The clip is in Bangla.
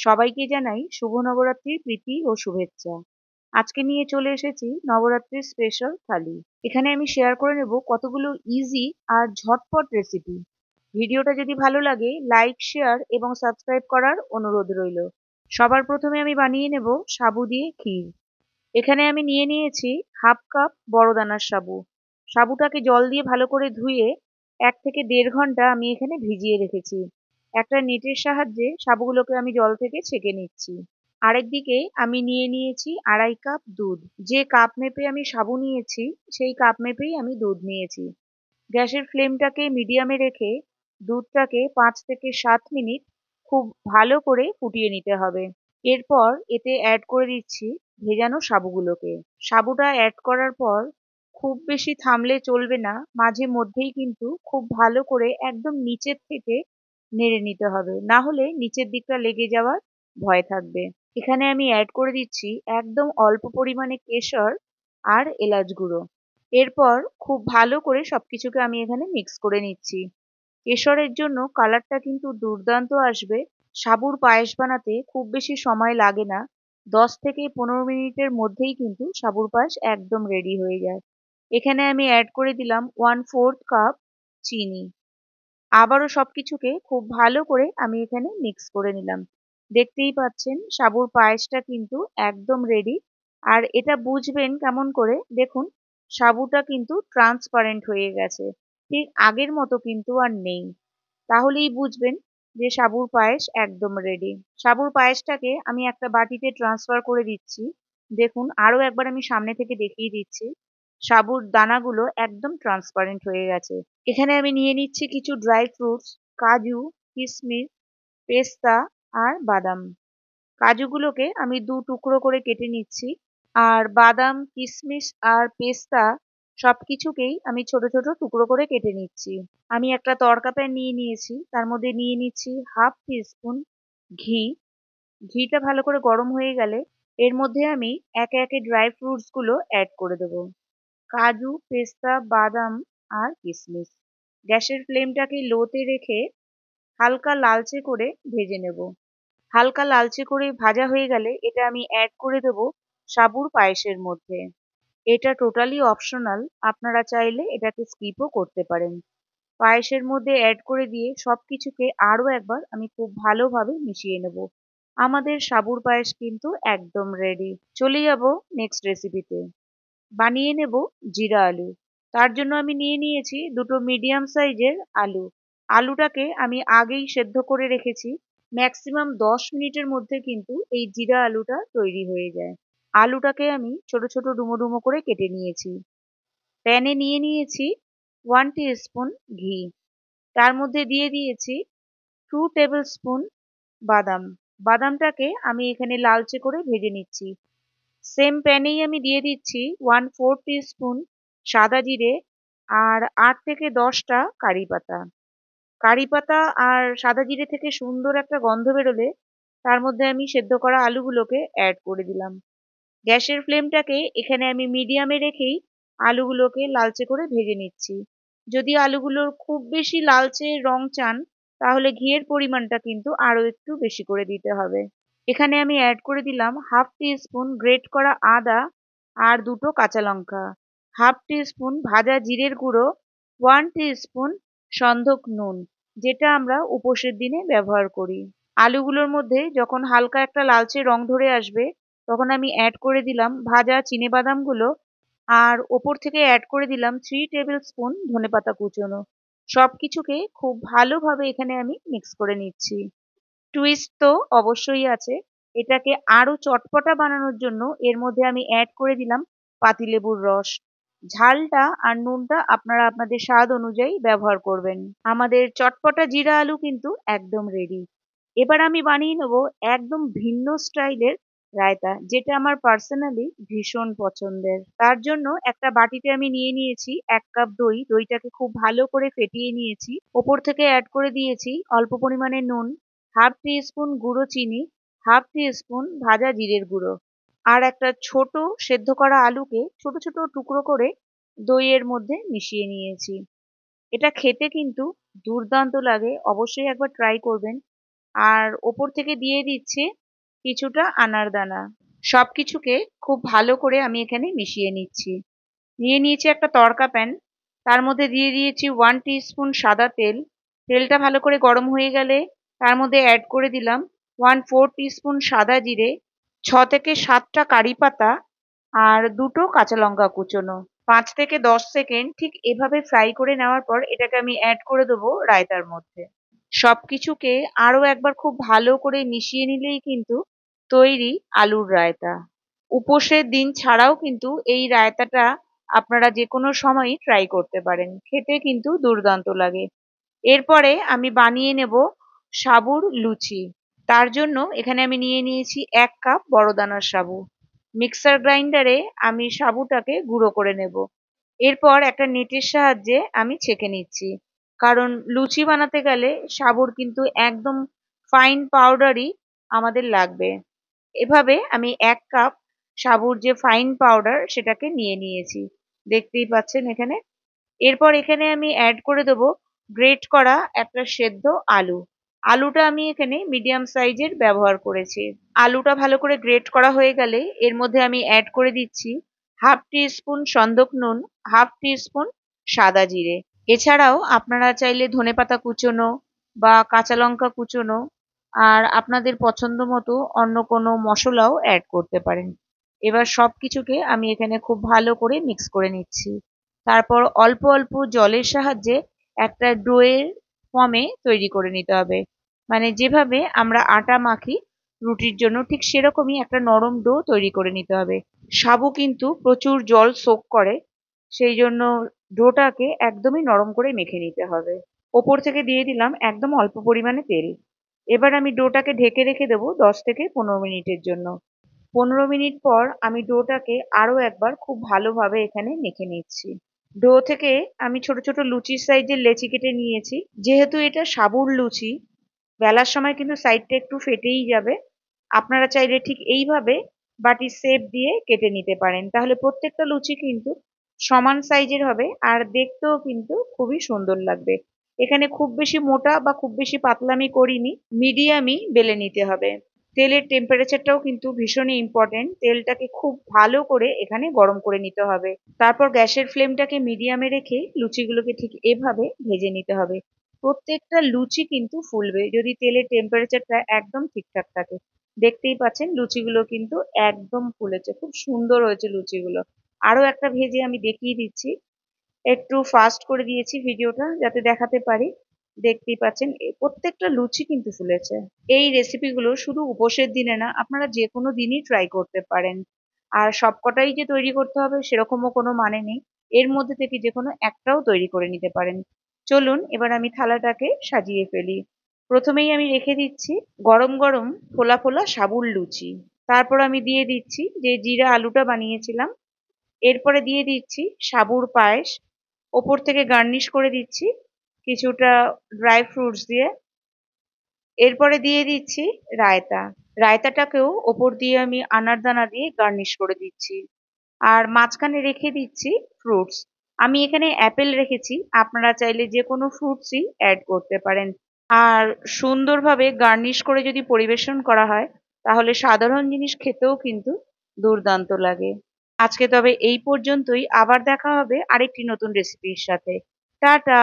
সবাইকে জানাই শুভ নবরাত্রির প্রীতি ও শুভেচ্ছা। আজকে নিয়ে চলে এসেছি নবরাত্রির স্পেশাল থালি। এখানে আমি শেয়ার করে নেব কতগুলো ইজি আর ঝটপট রেসিপি। ভিডিওটা যদি ভালো লাগে লাইক, শেয়ার এবং সাবস্ক্রাইব করার অনুরোধ রইল। সবার প্রথমে আমি বানিয়ে নেব সাবু দিয়ে ক্ষীর। এখানে আমি নিয়ে নিয়েছি হাফ কাপ বড় দানার সাবু। সাবুটাকে জল দিয়ে ভালো করে ধুয়ে 1 থেকে 1.5 ঘন্টা আমি এখানে ভিজিয়ে রেখেছি। একটা নেটের সাহায্যে সাবুগুলোকে আমি জল থেকে ছেঁকে নিচ্ছি। আরেকদিকে আমি নিয়ে নিয়েছি 2.5 কাপ দুধ। যে কাপ মেপে আমি সাবু নিয়েছি সেই কাপ মেপেই আমি দুধ নিয়েছি। গ্যাসের ফ্লেমটাকে মিডিয়ামে রেখে দুধটাকে 5 থেকে 7 মিনিট খুব ভালো করে ফুটিয়ে নিতে হবে। এরপর এতে অ্যাড করে দিচ্ছি ভেজানো সাবুগুলোকে। সাবুটা অ্যাড করার পর খুব বেশি থামলে চলবে না, মাঝে মধ্যেই কিন্তু খুব ভালো করে একদম নিচের থেকে নেড়ে নিতে হবে, না হলে নিচের দিকটা লেগে যাওয়ার ভয় থাকবে। এখানে আমি অ্যাড করে দিচ্ছি একদম অল্প পরিমাণে কেশর আর এলাচ গুঁড়ো। এরপর খুব ভালো করে সবকিছুকে আমি এখানে মিক্স করে নিচ্ছি। কেশরের জন্য কালারটা কিন্তু দুর্দান্ত আসবে। সাবুর পায়েস বানাতে খুব বেশি সময় লাগে না, 10 থেকে 15 মিনিটের মধ্যেই কিন্তু সাবুর পায়েস একদম রেডি হয়ে যায়। এখানে আমি অ্যাড করে দিলাম 1/4 কাপ চিনি। আবারও সবকিছুকে খুব ভালো করে আমি এখানে মিক্স করে নিলাম। দেখতেই পাচ্ছেন সাবুর পায়েসটা কিন্তু একদম রেডি। আর এটা বুঝবেন কেমন করে, দেখুন সাবুটা কিন্তু ট্রান্সপারেন্ট হয়ে গেছে, ঠিক আগের মতো কিন্তু আর নেই। তাহলেই বুঝবেন যে সাবুর পায়েস একদম রেডি। সাবুর পায়েসটাকে আমি একটা বাটিতে ট্রান্সফার করে দিচ্ছি। দেখুন আরো একবার আমি সামনে থেকে দেখিয়ে দিচ্ছি, সাবুর দানাগুলো একদম ট্রান্সপারেন্ট হয়ে গেছে। এখানে আমি নিয়ে নিচ্ছি কিছু ড্রাই ফ্রুটস, কাজু, কিশমিশ, পেস্তা আর বাদাম। কাজুগুলোকে আমি 2 টুকরো করে কেটে নিচ্ছি। আর বাদাম, কিশমিশ আর পেস্তা সবকিছুকেই আমি ছোট ছোট টুকরো করে কেটে নিচ্ছি। আমি একটা তড়কা প্যান নিয়ে নিয়েছি, তার মধ্যে নিয়ে নিচ্ছি হাফ টিস্পুন ঘি। ঘিটা ভালো করে গরম হয়ে গেলে এর মধ্যে আমি একে একে ড্রাই ফ্রুটস গুলো অ্যাড করে দেবো। কাজু, পেস্তা, বাদাম আর কিশমিশ। গ্যাসের ফ্লেমটাকে লোতে রেখে হালকা লালচে করে ভেজে নেব। হালকা লালচে করে ভাজা হয়ে গেলে এটা আমি অ্যাড করে দেব সাবুর পায়েসের মধ্যে। এটা টোটালি অপশনাল, আপনারা চাইলে এটাকে স্কিপও করতে পারেন। পায়েসের মধ্যে অ্যাড করে দিয়ে সবকিছুকে আরো একবার আমি খুব ভালোভাবে মিশিয়ে নেব। আমাদের সাবুর পায়েস কিন্তু একদম রেডি। চলে যাব নেক্সট রেসিপিতে। বানিয়ে নেব জিরা আলু। তার জন্য আমি নিয়ে নিয়েছি 2 মিডিয়াম সাইজের আলু। আলুটাকে আমি আগেই সেদ্ধ করে রেখেছি। ম্যাক্সিমাম 10 মিনিটের মধ্যে কিন্তু এই জিরা আলুটা তৈরি হয়ে যায়। আলুটাকে আমি ছোট ছোট ডুমো ডুমো করে কেটে নিয়েছি। প্যানে নিয়ে নিয়েছি 1 টিস্পুন ঘি। তার মধ্যে দিয়ে দিয়েছি 2 টেবিল স্পুন বাদাম। বাদামটাকে আমি এখানে লালচে করে ভেজে নিচ্ছি। সেম প্যানেই আমি দিয়ে দিচ্ছি 1/4 টিস্পুন সাদা জিরে আর 8 থেকে 10টা কারি পাতা। কারি পাতা আর সাদা জিরে থেকে সুন্দর একটা গন্ধ বেরোলে তার মধ্যে আমি সেদ্ধ করা আলুগুলোকে অ্যাড করে দিলাম। গ্যাসের ফ্লেমটাকে এখানে আমি মিডিয়ামে রেখেই আলুগুলোকে লালচে করে ভেজে নিচ্ছি। যদি আলুগুলোর খুব বেশি লালচে রং চান তাহলে ঘিয়ের পরিমাণটা কিন্তু আরো একটু বেশি করে দিতে হবে। এখানে আমি অ্যাড করে দিলাম হাফ টিস্পুন গ্রেট করা আদা আর 2 কাঁচা লঙ্কা, হাফ টিস্পুন ভাজা জিরের গুঁড়ো, 1 টিস্পুন সন্ধক নুন, যেটা আমরা উপোসের দিনে ব্যবহার করি। আলুগুলোর মধ্যে যখন হালকা একটা লালচে রং ধরে আসবে তখন আমি অ্যাড করে দিলাম ভাজা চিনেবাদামগুলো। আর ওপর থেকে অ্যাড করে দিলাম 3 টেবিল স্পুন ধনেপাতা কুচোনো। সবকিছুকে খুব ভালোভাবে এখানে আমি মিক্স করে নিচ্ছি। টুইস্ট তো অবশ্যই আছে। এটাকে আরো চটপটা বানানোর জন্য এর মধ্যে আমি অ্যাড করে দিলাম পাতিলেবুর রস। ঝালটা আর নুনটা আপনারা আপনাদের স্বাদ অনুযায়ী ব্যবহার করবেন। আমাদের চটপটা জিরা আলু কিন্তু একদম রেডি। এবার আমি বানিয়ে নেব একদম ভিন্ন স্টাইলের রায়তা, যেটা আমার পার্সোনালি ভীষণ পছন্দের। তার জন্য একটা বাটিতে আমি নিয়ে নিয়েছি 1 কাপ দই। দইটাকে খুব ভালো করে ফেটিয়ে নিয়েছি। ওপর থেকে অ্যাড করে দিয়েছি অল্প পরিমাণে নুন, হাফ টিস্পুন গুঁড়ো চিনি, হাফ টিস্পুন ভাজা জিরের গুঁড়ো আর একটা ছোট সেদ্ধ করা আলুকে ছোট ছোট টুকরো করে দইয়ের মধ্যে মিশিয়ে নিয়েছি। এটা খেতে কিন্তু দুর্দান্ত লাগে, অবশ্যই একবার ট্রাই করবেন। আর ওপর থেকে দিয়ে দিচ্ছি কিছুটা আনারদানা। সবকিছুকে খুব ভালো করে আমি এখানে মিশিয়ে নিচ্ছি। নিয়ে নিয়েছি একটা তড়কা প্যান, তার মধ্যে দিয়ে দিয়েছি 1 টিস্পুন সাদা তেল। তেলটা ভালো করে গরম হয়ে গেলে তার মধ্যে অ্যাড করে দিলাম 1/4 টিস্পুন সাদা জিরে, 6 থেকে 7টা কারি পাতা আর 2টো কাঁচা লঙ্কা কুচোনো। 5 থেকে 10 সেকেন্ড ঠিক এভাবে ফ্রাই করে নেওয়ার পর এটাকে আমি অ্যাড করে দেবো রায়তার মধ্যে। সবকিছুকে আরো একবার খুব ভালো করে মিশিয়ে নিলেই কিন্তু তৈরি আলুর রায়তা। উপোসের দিন ছাড়াও কিন্তু এই রায়তাটা আপনারা যে কোনো সময়ই ট্রাই করতে পারেন, খেতে কিন্তু দুর্দান্ত লাগে। এরপরে আমি বানিয়ে নেব সাবুর লুচি। তার জন্য এখানে আমি নিয়ে নিয়েছি 1 কাপ বড় দানার সাবু। মিক্সার গ্রাইন্ডারে আমি সাবুটাকে গুঁড়ো করে নেব। এরপর একটা নেটের সাহায্যে আমি ছেঁকে নিচ্ছি, কারণ লুচি বানাতে গেলে সাবুর কিন্তু একদম ফাইন পাউডারই আমাদের লাগবে। এভাবে আমি 1 কাপ সাবুর যে ফাইন পাউডার সেটাকে নিয়ে নিয়েছি, দেখতেই পাচ্ছেন এখানে। এরপর এখানে আমি অ্যাড করে দেবো গ্রেট করা একটা সেদ্ধ আলু। আলুটা আমি এখানে মিডিয়াম সাইজের ব্যবহার করেছি। আলুটা ভালো করে গ্রেট করা হয়ে গেলে এর মধ্যে আমি অ্যাড করে দিচ্ছি 1/2 টিস্পুন সন্দক নুন, 1/2 টিস্পুন সাদা জিরে। এছাড়াও আপনারা চাইলে ধনেপাতা কুচোনো বা কাঁচা লঙ্কা কুচোনো আর আপনাদের পছন্দ মতো অন্য কোনো মশলাও অ্যাড করতে পারেন। এবার সবকিছুকে আমি এখানে খুব ভালো করে মিক্স করে নিচ্ছি। তারপর অল্প অল্প জলের সাহায্যে একটা ডোয়ের ফর্মে তৈরি করে নিতে হবে। মানে যেভাবে আমরা আটা মাখি রুটির জন্য ঠিক সেরকমই একটা নরম ডো তৈরি করে নিতে হবে। সাবু কিন্তু প্রচুর জল সোক করে, সেই জন্য ডোটাকে একদমই নরম করে মেখে নিতে হবে। ওপর থেকে দিয়ে দিলাম একদম অল্প পরিমাণে তেল। এবার আমি ডোটাকে ঢেকে রেখে দেবো 10 থেকে 15 মিনিটের জন্য। 15 মিনিট পর আমি ডোটাকে আরো একবার খুব ভালোভাবে এখানে মেখে নিচ্ছি। ডো থেকে আমি ছোট ছোট লুচির সাইজের লেচি কেটে নিয়েছি। যেহেতু এটা সাবুর লুচি, বেলার সময় কিন্তু সাইডটা একটু ফেটেই যাবে। আপনারা চাইলে ঠিক এইভাবে বাটির শেপ দিয়ে কেটে নিতে পারেন, তাহলে প্রত্যেকটা লুচি কিন্তু সমান সাইজের হবে আর দেখতেও কিন্তু খুবই সুন্দর লাগবে। এখানে খুব বেশি মোটা বা খুব বেশি পাতলা আমি করিনি, মিডিয়ামই বেলে নিতে হবে। তেলের টেম্পারেচারটাও কিন্তু ভীষণই ইম্পর্টেন্ট। তেলটাকে খুব ভালো করে এখানে গরম করে নিতে হবে। তারপর গ্যাসের ফ্লেমটাকে মিডিয়ামে রেখে লুচিগুলোকে ঠিক এভাবে ভেজে নিতে হবে। প্রত্যেকটা লুচি কিন্তু ফুলবে যদি তেলের টেম্পারেচারটা একদম ঠিকঠাক থাকে। দেখতেই পাচ্ছেন লুচিগুলো কিন্তু একদম ফুলেছে, খুব সুন্দর হয়েছে লুচিগুলো। আরো একটা ভেজে আমি দেখিয়ে দিচ্ছি। একটু ফাস্ট করে দিয়েছি ভিডিওটা যাতে দেখাতে পারি। দেখতেই পাচ্ছেন প্রত্যেকটা লুচি কিন্তু ফুলেছে। এই রেসিপিগুলো শুধু উপোসের দিনে না, আপনারা যে কোনো দিনই ট্রাই করতে পারেন। আর সবকটাই যে তৈরি করতে হবে সেরকমও কোনো মানে নেই, এর মধ্যে থেকে যে কোনো একটাও তৈরি করে নিতে পারেন। চলুন এবার আমি থালাটাকে সাজিয়ে ফেলি। প্রথমেই আমি রেখে দিচ্ছি গরম গরম ফোলা ফোলা সাবুর লুচি। তারপর আমি দিয়ে দিচ্ছি যে জিরা আলুটা বানিয়েছিলাম। এরপরে দিয়ে দিচ্ছি সাবুর পায়েস। ওপর থেকে গার্নিশ করে দিচ্ছি কিছুটা ড্রাই ফ্রুটস দিয়ে। এরপরে দিয়ে দিচ্ছি রায়তা। রায়তাটাকেও ওপর দিয়ে আমি আনারদানা দিয়ে গার্নিশ করে দিচ্ছি। আর মাঝখানে রেখে দিচ্ছি ফ্রুটস। আমি এখানে অ্যাপেল রেখেছি, আপনারা চাইলে যে কোনো ফ্রুটসই অ্যাড করতে পারেন। আর সুন্দরভাবে গার্নিশ করে যদি পরিবেশন করা হয় তাহলে সাধারণ জিনিস খেতেও কিন্তু দুর্দান্ত লাগে। আজকে তবে এই পর্যন্তই, আবার দেখা হবে আরেকটি নতুন রেসিপির সাথে। টাটা।